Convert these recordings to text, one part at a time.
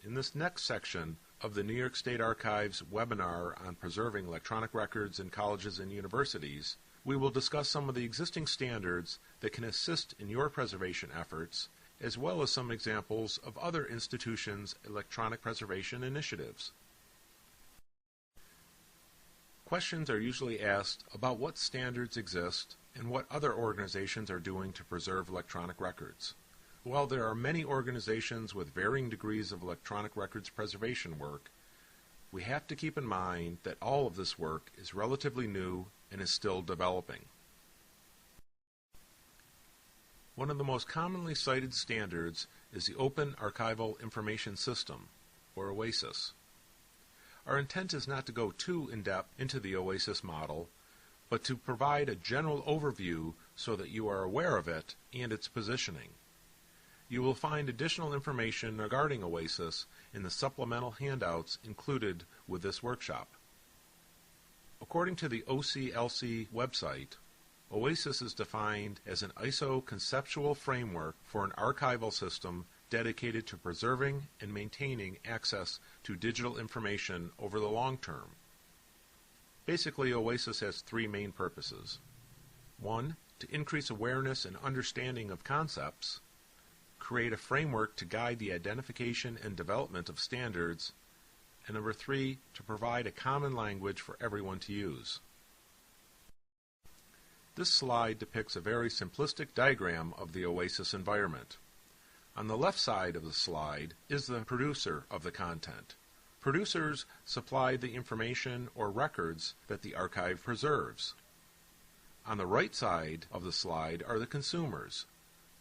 In this next section of the New York State Archives webinar on preserving electronic records in colleges and universities, we will discuss some of the existing standards that can assist in your preservation efforts, as well as some examples of other institutions' electronic preservation initiatives. Questions are usually asked about what standards exist and what other organizations are doing to preserve electronic records. While there are many organizations with varying degrees of electronic records preservation work, we have to keep in mind that all of this work is relatively new and is still developing. One of the most commonly cited standards is the Open Archival Information System, or OASIS. Our intent is not to go too in-depth into the OASIS model, but to provide a general overview so that you are aware of it and its positioning. You will find additional information regarding OASIS in the supplemental handouts included with this workshop. According to the OCLC website, OASIS is defined as an ISO conceptual framework for an archival system dedicated to preserving and maintaining access to digital information over the long term. Basically, OASIS has three main purposes. 1. To increase awareness and understanding of concepts, create a framework to guide the identification and development of standards, and number 3, to provide a common language for everyone to use. This slide depicts a very simplistic diagram of the OASIS environment. On the left side of the slide is the producer of the content. Producers supply the information or records that the archive preserves. On the right side of the slide are the consumers.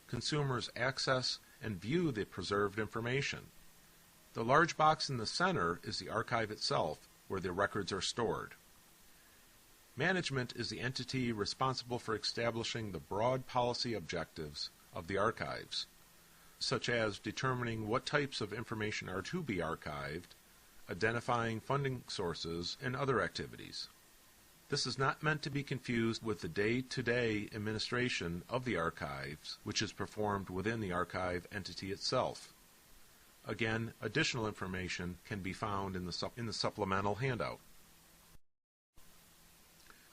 Consumers access and view the preserved information. The large box in the center is the archive itself, where the records are stored. Management is the entity responsible for establishing the broad policy objectives of the archives, such as determining what types of information are to be archived, identifying funding sources, and other activities. This is not meant to be confused with the day-to-day administration of the archives, which is performed within the archive entity itself. Again, additional information can be found in the supplemental handout.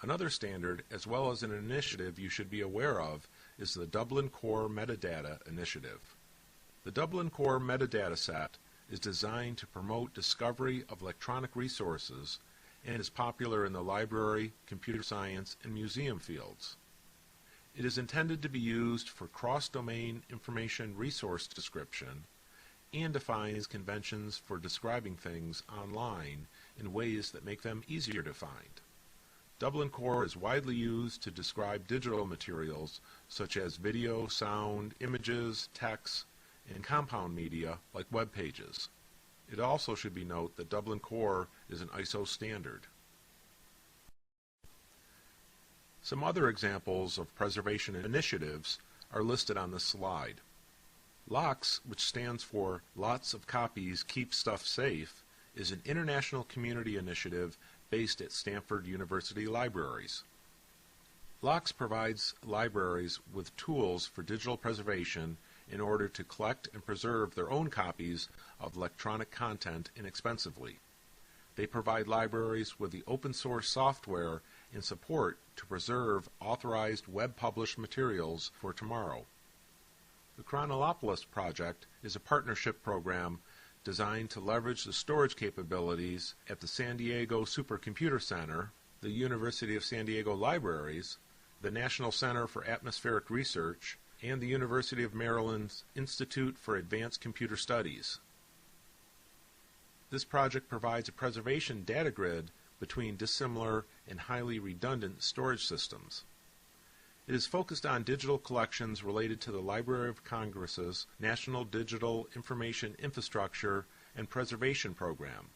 Another standard, as well as an initiative you should be aware of, is the Dublin Core Metadata Initiative. The Dublin Core Metadata Set is designed to promote discovery of electronic resources and is popular in the library, computer science, and museum fields. It is intended to be used for cross-domain information resource description and defines conventions for describing things online in ways that make them easier to find. Dublin Core is widely used to describe digital materials such as video, sound, images, text, and compound media like web pages. It also should be noted that Dublin Core is an ISO standard. Some other examples of preservation initiatives are listed on this slide. LOCKSS, which stands for Lots of Copies Keep Stuff Safe, is an international community initiative based at Stanford University Libraries. LOCKSS provides libraries with tools for digital preservation in order to collect and preserve their own copies of electronic content inexpensively. They provide libraries with the open source software and support to preserve authorized web-published materials for tomorrow. The Chronolopolis project is a partnership program designed to leverage the storage capabilities at the San Diego Supercomputer Center, the University of San Diego Libraries, the National Center for Atmospheric Research, and the University of Maryland's Institute for Advanced Computer Studies. This project provides a preservation data grid between dissimilar and highly redundant storage systems. It is focused on digital collections related to the Library of Congress's National Digital Information Infrastructure and Preservation Program.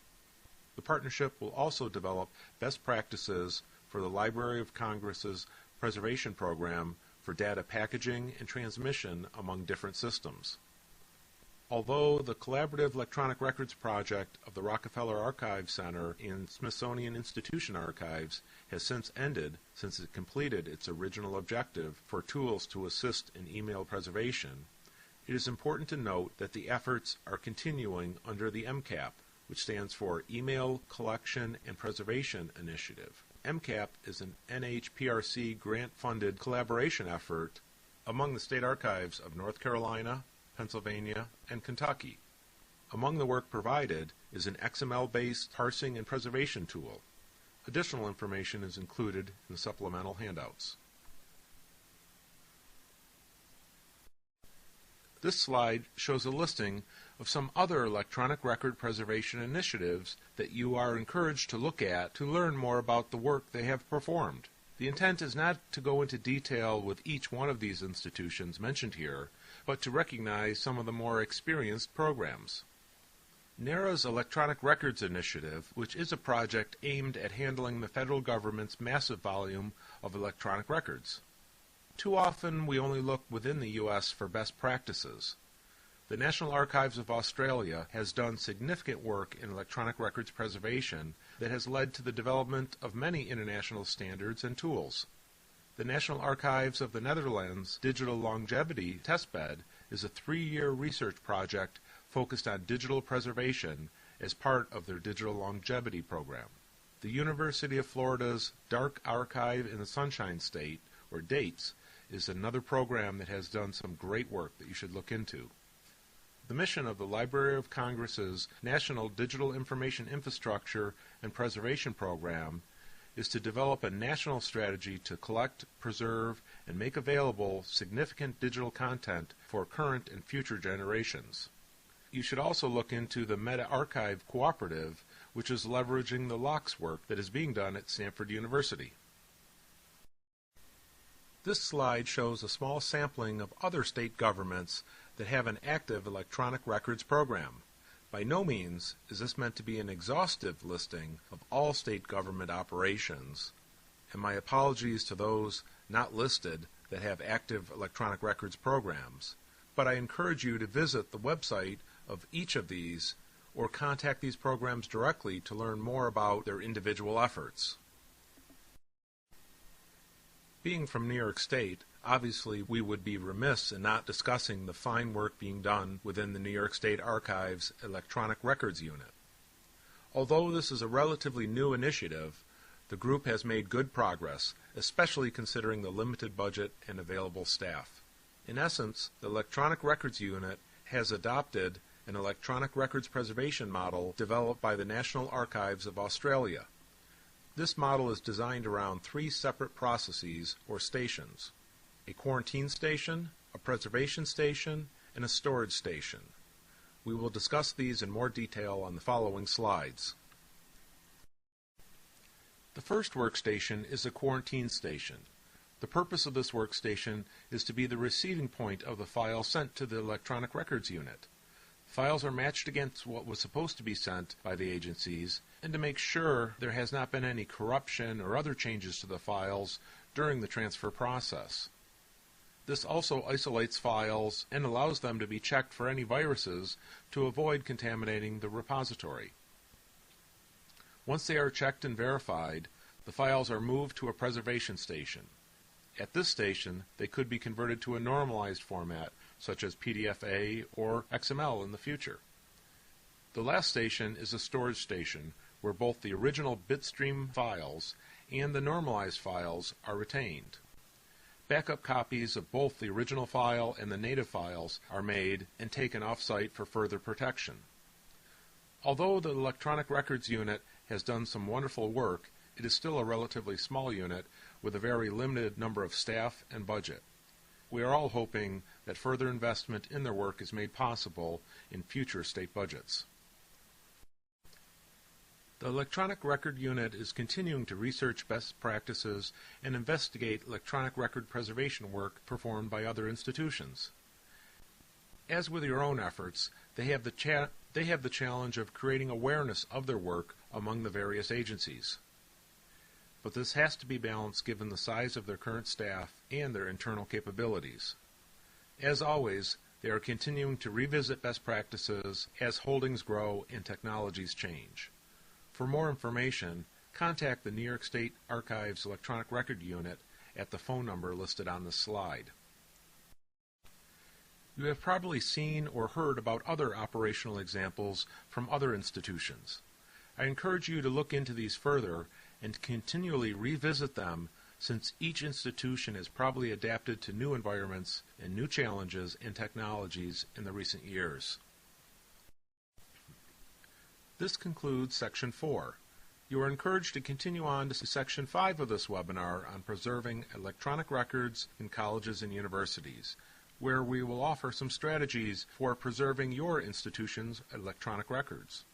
The partnership will also develop best practices for the Library of Congress's Preservation Program for data packaging and transmission among different systems. Although the Collaborative Electronic Records project of the Rockefeller Archive Center and Smithsonian Institution Archives has since ended, since it completed its original objective for tools to assist in email preservation, It is important to note that the efforts are continuing under the MCAP, which stands for Email Collection and Preservation Initiative. MCAP is an NHPRC grant-funded collaboration effort among the state archives of North Carolina, Pennsylvania, and Kentucky. Among the work provided is an XML-based parsing and preservation tool. Additional information is included in the supplemental handouts. This slide shows a listing of some other electronic record preservation initiatives that you are encouraged to look at to learn more about the work they have performed. The intent is not to go into detail with each one of these institutions mentioned here, but to recognize some of the more experienced programs. NARA's Electronic Records Initiative, which is a project aimed at handling the federal government's massive volume of electronic records. Too often we only look within the U.S. for best practices. The National Archives of Australia has done significant work in electronic records preservation that has led to the development of many international standards and tools. The National Archives of the Netherlands Digital Longevity Testbed is a 3-year research project focused on digital preservation as part of their digital longevity program. The University of Florida's Dark Archive in the Sunshine State, or DATES, is another program that has done some great work that you should look into. The mission of the Library of Congress's National Digital Information Infrastructure and Preservation Program is to develop a national strategy to collect, preserve, and make available significant digital content for current and future generations. You should also look into the Meta-Archive Cooperative, which is leveraging the LOCKSS work that is being done at Stanford University. This slide shows a small sampling of other state governments that have an active electronic records program. By no means is this meant to be an exhaustive listing of all state government operations, and my apologies to those not listed that have active electronic records programs, but I encourage you to visit the website of each of these or contact these programs directly to learn more about their individual efforts. Being from New York State, obviously we would be remiss in not discussing the fine work being done within the New York State Archives Electronic Records Unit. Although this is a relatively new initiative, the group has made good progress, especially considering the limited budget and available staff. In essence, the Electronic Records Unit has adopted an electronic records preservation model developed by the National Archives of Australia. This model is designed around 3 separate processes or stations: a quarantine station, a preservation station, and a storage station. We will discuss these in more detail on the following slides. The first workstation is a quarantine station. The purpose of this workstation is to be the receiving point of the file sent to the Electronic Records Unit. Files are matched against what was supposed to be sent by the agencies, and to make sure there has not been any corruption or other changes to the files during the transfer process. This also isolates files and allows them to be checked for any viruses to avoid contaminating the repository. Once they are checked and verified, the files are moved to a preservation station. At this station, they could be converted to a normalized format, such as PDF-A or XML in the future. The last station is a storage station, where both the original bitstream files and the normalized files are retained. Backup copies of both the original file and the native files are made and taken off-site for further protection. Although the Electronic Records Unit has done some wonderful work, it is still a relatively small unit with a very limited number of staff and budget. We are all hoping that further investment in their work is made possible in future state budgets. The Electronic Record Unit is continuing to research best practices and investigate electronic record preservation work performed by other institutions. As with your own efforts, they have the challenge of creating awareness of their work among the various agencies. But this has to be balanced given the size of their current staff and their internal capabilities. As always, they are continuing to revisit best practices as holdings grow and technologies change. For more information, contact the New York State Archives Electronic Record Unit at the phone number listed on this slide. You have probably seen or heard about other operational examples from other institutions. I encourage you to look into these further and continually revisit them, since each institution has probably adapted to new environments and new challenges and technologies in the recent years. This concludes Section 4. You are encouraged to continue on to Section 5 of this webinar on preserving electronic records in colleges and universities, where we will offer some strategies for preserving your institution's electronic records.